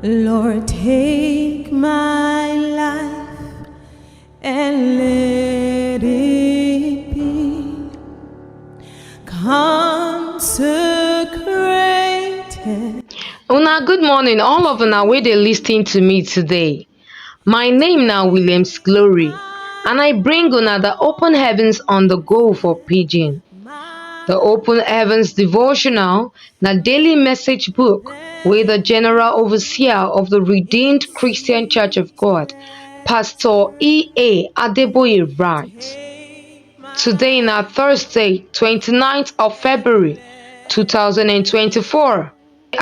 Lord, take my life and let it be consecrated. Una, good morning, all of una wey dey lis ten to me today. My name na Williams Glory, and I bring una the Open Heavens on the Go for Pidgin. The Open Heavens Devotional na daily message book wey the General Overseer of the Redeemed Christian Church of God, Pastor E.A. Adeboye write. Today na Thursday, 29th of February, 2024.